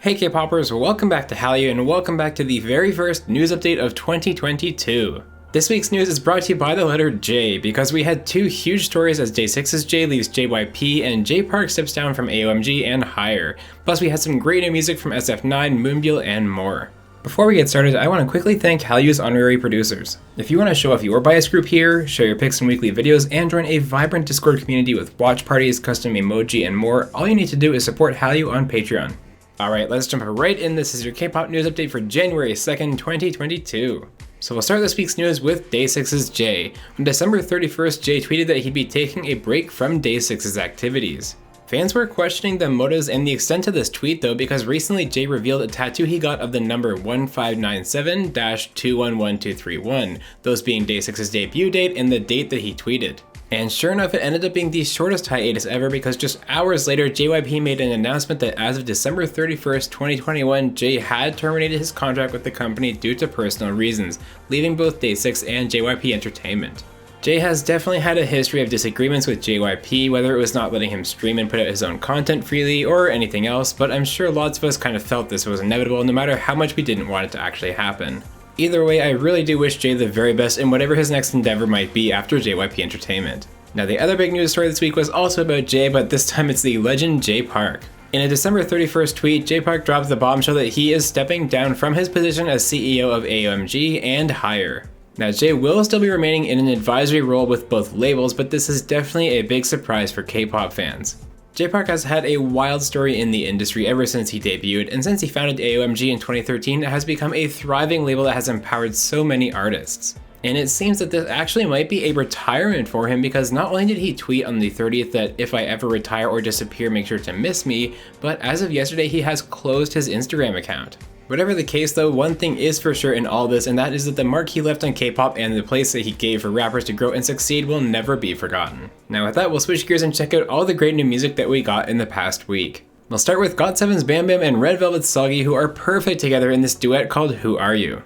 Hey K-Poppers, welcome back to Hallyu and welcome back to the very first news update of 2022. This week's news is brought to you by the letter J because we had two huge stories as DAY6's Jae Leaves JYP and Jay Park steps down from AOMG and higher. Plus we had some great new music from SF9, Moonbyul, and more. Before we get started, I want to quickly thank Hallyu's honorary producers. If you want to show off your bias group here, share your pics and weekly videos, and join a vibrant Discord community with watch parties, custom emoji, and more, all you need to do is support Hallyu on Patreon. Alright, let's jump right in. This is your K-pop news update for January 2nd, 2022. So we'll start this week's news with DAY6's Jae. On December 31st, Jae tweeted that he'd be taking a break from DAY6's activities. Fans were questioning the motives and the extent of this tweet though, because recently Jae revealed a tattoo he got of the number 1597-211231, those being DAY6's debut date and the date that he tweeted. And sure enough, it ended up being the shortest hiatus ever because just hours later, JYP made an announcement that as of December 31st, 2021, Jae had terminated his contract with the company due to personal reasons, leaving both DAY6 and JYP Entertainment. Jae has definitely had a history of disagreements with JYP, whether it was not letting him stream and put out his own content freely or anything else, but I'm sure lots of us kind of felt this was inevitable no matter how much we didn't want it to actually happen. Either way, I really do wish Jae the very best in whatever his next endeavor might be after JYP Entertainment. Now the other big news story this week was also about Jae, but this time it's the legend Jay Park. In a December 31st tweet, Jay Park dropped the bombshell that he is stepping down from his position as CEO of AOMG and higher. Now Jae will still be remaining in an advisory role with both labels, but this is definitely a big surprise for K-pop fans. Jay Park has had a wild story in the industry ever since he debuted, and since he founded AOMG in 2013, it has become a thriving label that has empowered so many artists. And it seems that this actually might be a retirement for him because not only did he tweet on the 30th that if I ever retire or disappear, make sure to miss me, but as of yesterday, he has closed his Instagram account. Whatever the case though, one thing is for sure in all this, and that is that the mark he left on K-pop and the place that he gave for rappers to grow and succeed will never be forgotten. Now with that, we'll switch gears and check out all the great new music that we got in the past week. We'll start with GOT7's Bam Bam and Red Velvet's Soggy, who are perfect together in this duet called Who Are You?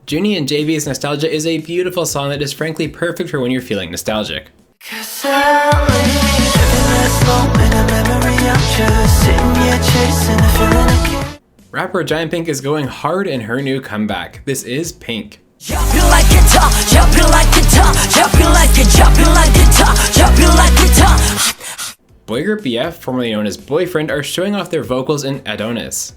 Junie and JV's Nostalgia is a beautiful song that is frankly perfect for when you're feeling nostalgic. Rapper Giant Pink is going hard in her new comeback. This is Pink. Boy group BF, formerly known as Boyfriend, are showing off their vocals in Adonis.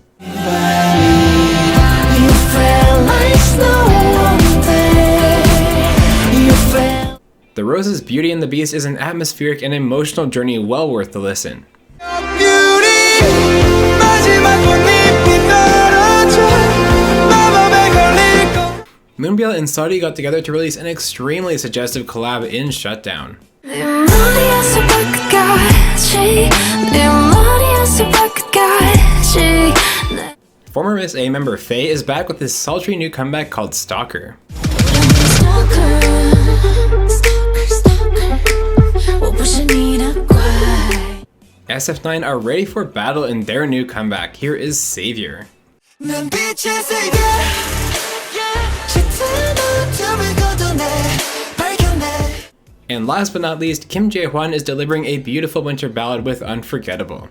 The Rose's Beauty and the Beast is an atmospheric and emotional journey well worth the listen. Moonbyul and Saudi got together to release an extremely suggestive collab in Shutdown. Former Miss A member Faye is back with this sultry new comeback called Stalker. SF9 are ready for battle in their new comeback. Here is Savior. And last but not least, Kim Jae-hwan is delivering a beautiful winter ballad with Unforgettable.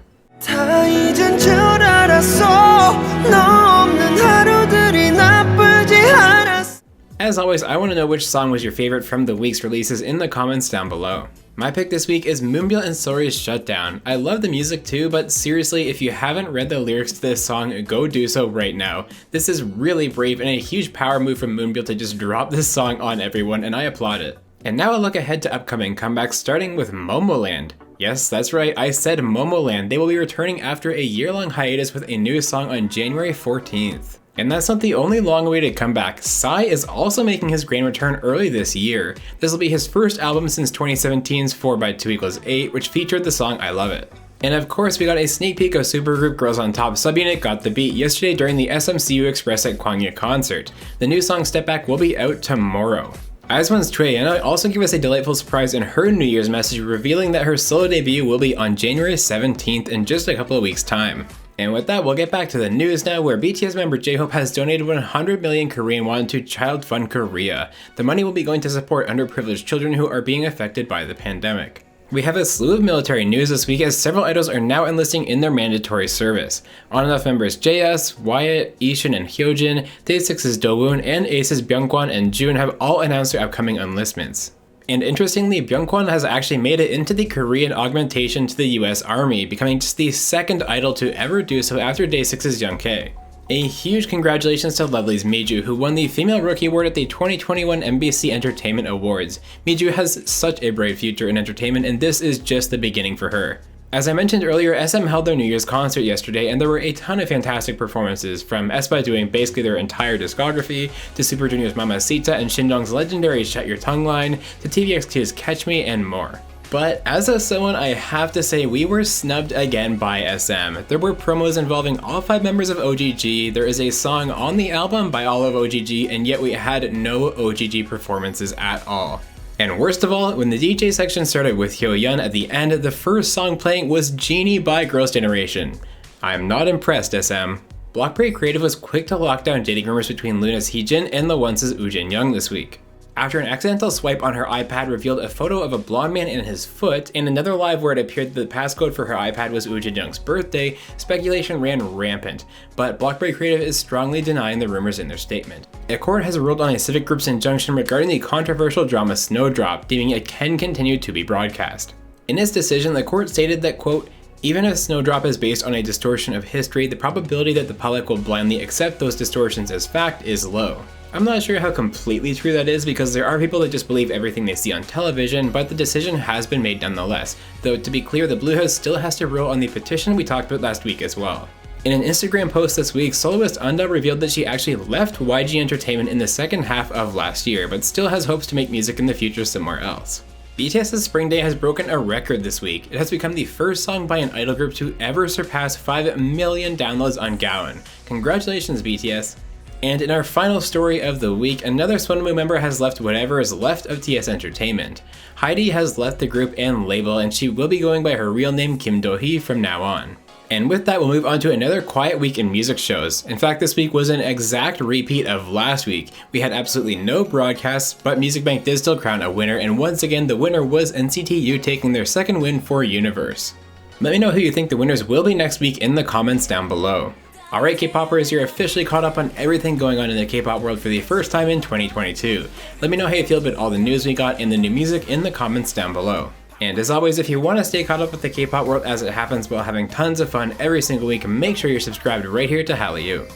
As always, I want to know which song was your favorite from the week's releases in the comments down below. My pick this week is Moonbyul and Sori's Shutdown. I love the music too, but seriously, if you haven't read the lyrics to this song, go do so right now. This is really brave and a huge power move from Moonbyul to just drop this song on everyone, and I applaud it. And now a look ahead to upcoming comebacks, starting with Momoland. Yes, that's right, I said Momoland. They will be returning after a year-long hiatus with a new song on January 14th. And that's not the only long-awaited comeback. Psy is also making his grand return early this year. This will be his first album since 2017's 4x2=8, which featured the song I Love It. And of course, we got a sneak peek of supergroup Girls on Top subunit Got the Beat yesterday during the SMCU Express at Kwangya concert. The new song Step Back will be out tomorrow. IZ*ONE's Trey also gave us a delightful surprise in her New Year's message, revealing that her solo debut will be on January 17th in just a couple of weeks' time. And with that, we'll get back to the news now, where BTS member J-Hope has donated 100 million Korean won to Child Fund Korea. The money will be going to support underprivileged children who are being affected by the pandemic. We have a slew of military news this week, as several idols are now enlisting in their mandatory service. On and Off members JS, Wyatt, Ishin, and Hyojin, DAY6's Dowoon, and Ace's Byungkwan and June have all announced their upcoming enlistments. And interestingly, Byungkwan has actually made it into the Korean augmentation to the US Army, becoming just the second idol to ever do so after DAY6's Younghae. A huge congratulations to Lovely's Miju, who won the Female Rookie Award at the 2021 MBC Entertainment Awards. Miju has such a bright future in entertainment, and this is just the beginning for her. As I mentioned earlier, SM held their New Year's concert yesterday, and there were a ton of fantastic performances, from aespa doing basically their entire discography, to Super Junior's Mamacita and Shinjong's legendary Shut Your Tongue line, to TVXQ's Catch Me, and more. But as a someone, I have to say we were snubbed again by SM. There were promos involving all 5 members of OGG, there is a song on the album by all of OGG, and yet we had no OGG performances at all. And worst of all, when the DJ section started with Hyoyeon at the end, the first song playing was Genie by Girls' Generation. I'm not impressed, SM. Blockberry Creative was quick to lock down dating rumors between Luna's Heejin and the Once's Woojin Young this week. After an accidental swipe on her iPad revealed a photo of a blonde man and his foot, and another live where it appeared that the passcode for her iPad was Woojin Young's birthday, speculation ran rampant, but Blockberry Creative is strongly denying the rumors in their statement. A court has ruled on a civic group's injunction regarding the controversial drama Snowdrop, deeming it can continue to be broadcast. In its decision, the court stated that, quote, even if Snowdrop is based on a distortion of history, the probability that the public will blindly accept those distortions as fact is low. I'm not sure how completely true that is, because there are people that just believe everything they see on television, but the decision has been made nonetheless, though to be clear, the Blue House still has to rule on the petition we talked about last week as well. In an Instagram post this week, soloist Unda revealed that she actually left YG Entertainment in the second half of last year, but still has hopes to make music in the future somewhere else. BTS's Spring Day has broken a record this week. It has become the first song by an idol group to ever surpass 5 million downloads on Gaon. Congratulations, BTS! And in our final story of the week, another Swonmu member has left whatever is left of TS Entertainment. Heidi has left the group and label, and she will be going by her real name Kim Do-hee from now on. And with that, we'll move on to another quiet week in music shows. In fact, this week was an exact repeat of last week. We had absolutely no broadcasts, but Music Bank did still crown a winner, and once again, the winner was NCT U, taking their second win for Universe. Let me know who you think the winners will be next week in the comments down below. Alright K-popers, you're officially caught up on everything going on in the K-pop world for the first time in 2022. Let me know how you feel about all the news we got and the new music in the comments down below. And as always, if you want to stay caught up with the K-pop world as it happens while having tons of fun every single week, make sure you're subscribed right here to Hallyu.